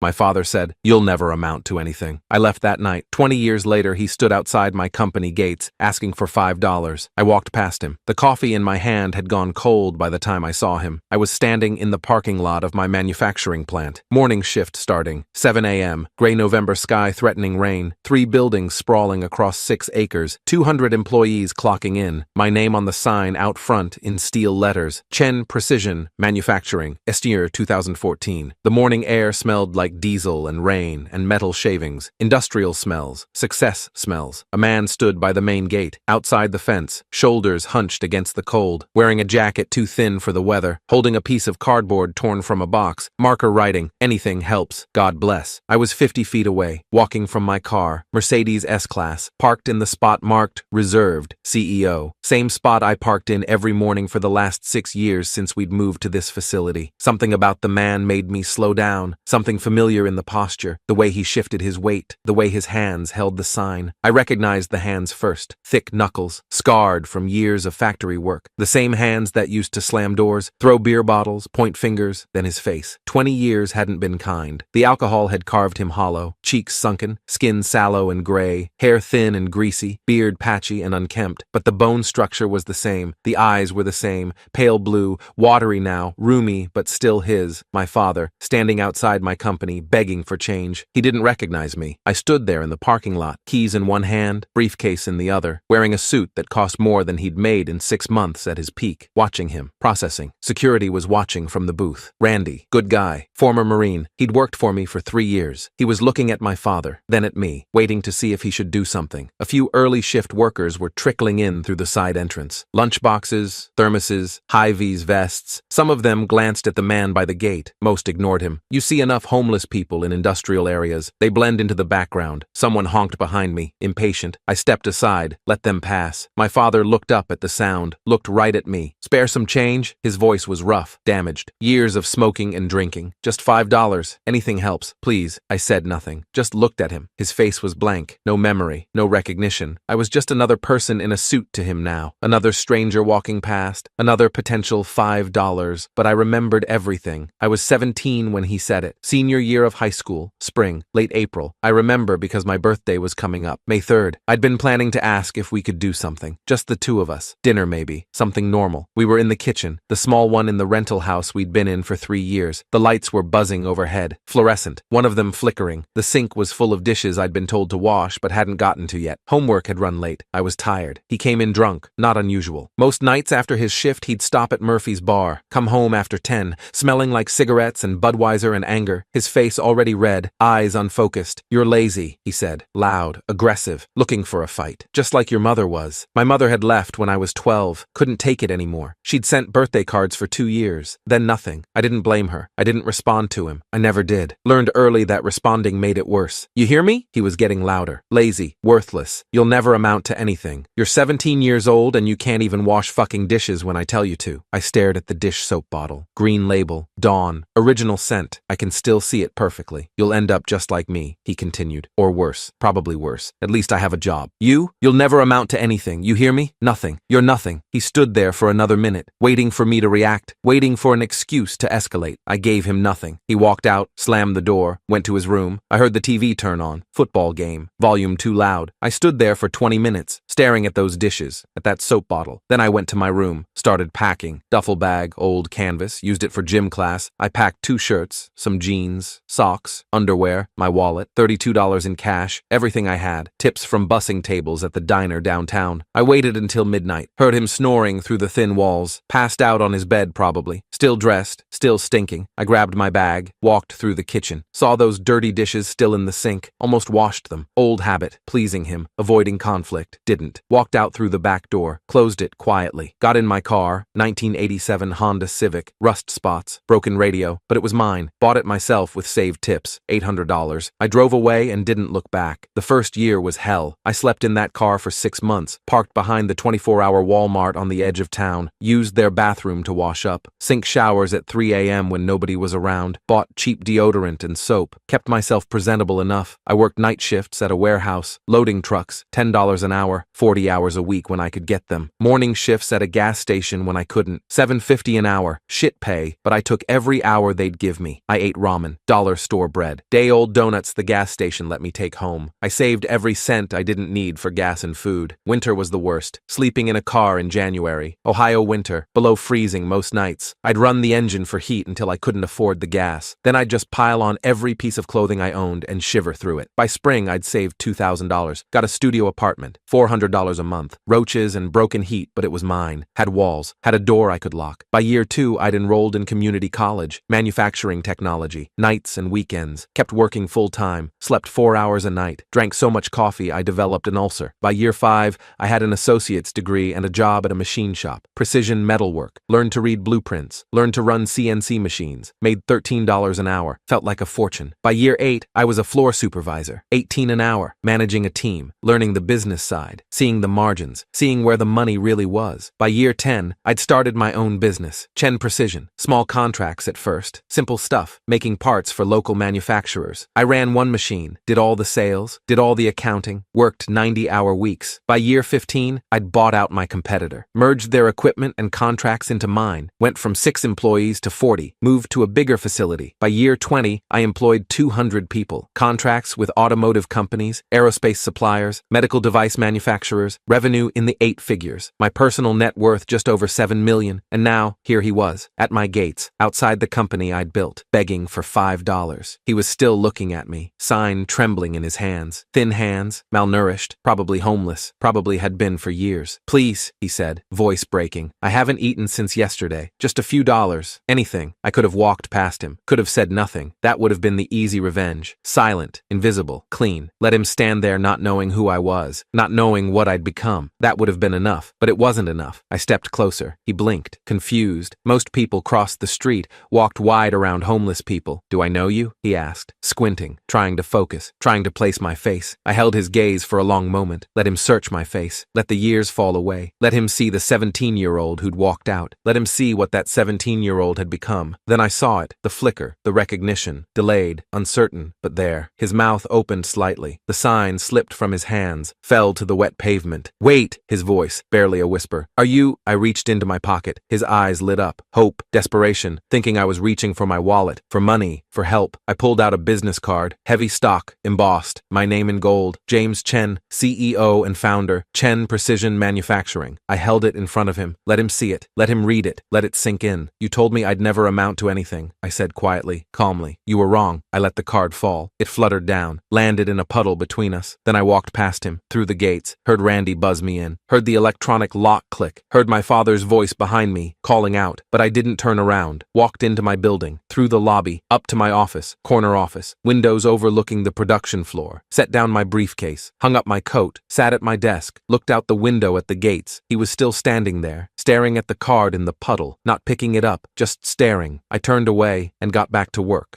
My father said, "You'll never amount to anything." I left that night. 20 years later, he stood outside my company gates, asking for $5. I walked past him. The coffee in my hand had gone cold by the time I saw him. I was standing in the parking lot of my manufacturing plant. Morning shift starting. 7 a.m. Gray November sky threatening rain. 3 buildings sprawling across 6 acres. 200 employees clocking in. My name on the sign out front in steel letters. Chen Precision Manufacturing. Estier 2014. The morning air smelled like diesel and rain and metal shavings. Industrial smells. Success smells. A man stood by the main gate, outside the fence, shoulders hunched against the cold, wearing a jacket too thin for the weather, holding a piece of cardboard torn from a box, marker writing, "Anything helps, God bless." I was 50 feet away, walking from my car, Mercedes S-Class, parked in the spot marked, "Reserved, CEO." Same spot I parked in every morning for the last 6 years since we'd moved to this facility. Something about the man made me slow down, something familiar in the posture, the way he shifted his weight, the way his hands held the sign. I recognized the hands first, thick knuckles, scarred from years of factory work, the same hands that used to slam doors, throw beer bottles, point fingers, then his face. 20 years hadn't been kind. The alcohol had carved him hollow, cheeks sunken, skin sallow and gray, hair thin and greasy, beard patchy and unkempt, but the bone structure was the same, the eyes were the same, pale blue, watery now, roomy, but still his, my father, standing outside my company, begging for change. He didn't recognize me. I stood there in the parking lot, keys in one hand, briefcase in the other, wearing a suit that cost more than he'd made in 6 months at his peak, watching him, processing. Security was watching from the booth. Randy, good guy, former Marine. He'd worked for me for 3 years. He was looking at my father, then at me, waiting to see if he should do something. A few early shift workers were trickling in through the side entrance. Lunchboxes, thermoses, high-vis vests. Some of them glanced at the man by the gate. Most ignored him. You see enough homeless people in industrial areas. They blend into the background. Someone honked behind me, impatient. I stepped aside, let them pass. My father looked up at the sound, looked right at me. "Spare some change?" His voice was rough, damaged. Years of smoking and drinking. "Just $5. Anything helps, please." I said nothing, just looked at him. His face was blank. No memory, no recognition. I was just another person in a suit to him now. Another stranger walking past. Another potential $5. But I remembered everything. I was 17 when he said it. Senior year of high school. Spring. Late April. I remember because my birthday was coming up. May 3rd. I'd been planning to ask if we could do something. Just the two of us. Dinner maybe. Something normal. We were in the kitchen. The small one in the rental house we'd been in for 3 years. The lights were buzzing overhead. Fluorescent. One of them flickering. The sink was full of dishes I'd been told to wash but hadn't gotten to yet. Homework had run late. I was tired. He came in drunk. Not unusual. Most nights after his shift he'd stop at Murphy's bar. Come home after 10, smelling like cigarettes and Budweiser and anger. His face already red, eyes unfocused. "You're lazy," he said. Loud, aggressive, looking for a fight. Just like your mother was. My mother had left when I was 12. Couldn't take it anymore. She'd sent birthday cards for 2 years. Then nothing. I didn't blame her. I didn't respond to him. I never did. Learned early that responding made it worse. "You hear me?" He was getting louder. "Lazy. Worthless. You'll never amount to anything. You're 17 years old and you can't even wash fucking dishes when I tell you to." I stared at the dish soap bottle. Green label. Dawn. Original scent. I can still see it perfectly. "You'll end up just like me," he continued. "Or worse. Probably worse. At least I have a job. You'll never amount to anything. You hear me? Nothing. You're nothing." He stood there for another minute, waiting for me to react, waiting for an excuse to escalate. I gave him nothing. He walked out, slammed the door, went to his room. I heard the TV turn on. Football game. Volume too loud. I stood there for 20 minutes, staring at those dishes, at that soap bottle. Then I went to my room, started packing. Duffel bag, old canvas, used it for gym class. I packed 2 shirts, some jeans, socks, underwear, my wallet, $32 in cash, everything I had, tips from bussing tables at the diner downtown. I waited until midnight, heard him snoring through the thin walls, passed out on his bed probably, still dressed, still stinking. I grabbed my bag, walked through the kitchen, saw those dirty dishes still in the sink, almost washed them. Old habit, pleasing him, avoiding conflict, didn't. Walked out through the back door, closed it quietly, got in my car, 1987 Honda Civic, rust spots, broken radio, but it was mine. Bought it myself with saved tips, $800. I drove away and didn't look back. The first year was hell. I slept in that car for 6 months, parked behind the 24-hour Walmart on the edge of town, used their bathroom to wash up, sink showers at 3 a.m. when nobody was around, bought cheap deodorant and soap, kept myself presentable enough. I worked night shifts at a warehouse, loading trucks, $10 an hour, 40 hours a week when I could get them. Morning shifts at a gas station when I couldn't, $7.50 an hour, shit pay, but I took every hour they'd give me. I ate ramen, dollar store bread. Day-old donuts the gas station let me take home. I saved every cent I didn't need for gas and food. Winter was the worst. Sleeping in a car in January. Ohio winter, below freezing most nights. I'd run the engine for heat until I couldn't afford the gas. Then I'd just pile on every piece of clothing I owned and shiver through it. By spring, I'd saved $2,000. Got a studio apartment, $400 a month. Roaches and broken heat, but it was mine. Had walls, had a door I could lock. By year 2, I'd enrolled in community college, manufacturing technology, nights and weekends, kept working full-time, slept 4 hours a night, drank so much coffee I developed an ulcer. By year 5, I had an associate's degree and a job at a machine shop, precision metalwork, learned to read blueprints, learned to run CNC machines, made $13 an hour, felt like a fortune. By year 8, I was a floor supervisor, $18 an hour, managing a team, learning the business side, seeing the margins, seeing where the money really was. By year 10, I'd started my own business, Chen Precision, small contracts at first, simple stuff, making parts for local manufacturers. I ran one machine, did all the sales, did all the accounting, worked 90-hour weeks. By year 15, I'd bought out my competitor, merged their equipment and contracts into mine, went from 6 employees to 40, moved to a bigger facility. By year 20, I employed 200 people, contracts with automotive companies, aerospace suppliers, medical device manufacturers, revenue in the 8 figures, my personal net worth just over $7 million, and now, here he was, at my gates, outside the company I'd built, begging for $5. He was still looking at me, sign trembling in his hands, thin hands, malnourished, probably homeless, probably had been for years. Please, he said, voice breaking, I haven't eaten since yesterday, just a few dollars, anything. I could have walked past him, could have said nothing. That would have been the easy revenge, silent, invisible, clean. Let him stand there not knowing who I was, not knowing what I'd become. That would have been enough, but it wasn't enough. I stepped closer. He blinked, confused. Most people crossed the street, walked wide around homeless people. Do I know you? He asked, squinting, trying to focus, trying to place my face. I held his gaze for a long moment, let him search my face, let the years fall away, let him see the 17-year-old who'd walked out, let him see what that 17-year-old had become. Then I saw it, the flicker, the recognition, delayed, uncertain, but there. His mouth opened slightly. The sign slipped from his hands, fell to the wet pavement. Wait, his voice, barely a whisper. Are you? I reached into my pocket. His eyes lit up. Hope, desperation, thinking I was reaching for my wallet, for money, for help. I pulled out a business card, heavy stock, embossed, my name in gold, James Chen, CEO and founder, Chen Precision Manufacturing. I held it in front of him. Let him see it. Let him read it. Let it sink in. You told me I'd never amount to anything, I said quietly, calmly. You were wrong. I let the card fall. It fluttered down, landed in a puddle between us. Then I walked past him, through the gates, heard Randy buzz me in, heard the electronic lock click, heard my father's voice behind me, calling out, but I didn't turn around. Walked into my building, through the lobby, up to my office, corner office, windows overlooking the production floor, set down my briefcase, hung up my coat, sat at my desk, looked out the window at the gates. He was still standing there, staring at the card in the puddle, not picking it up, just staring. I turned away and got back to work.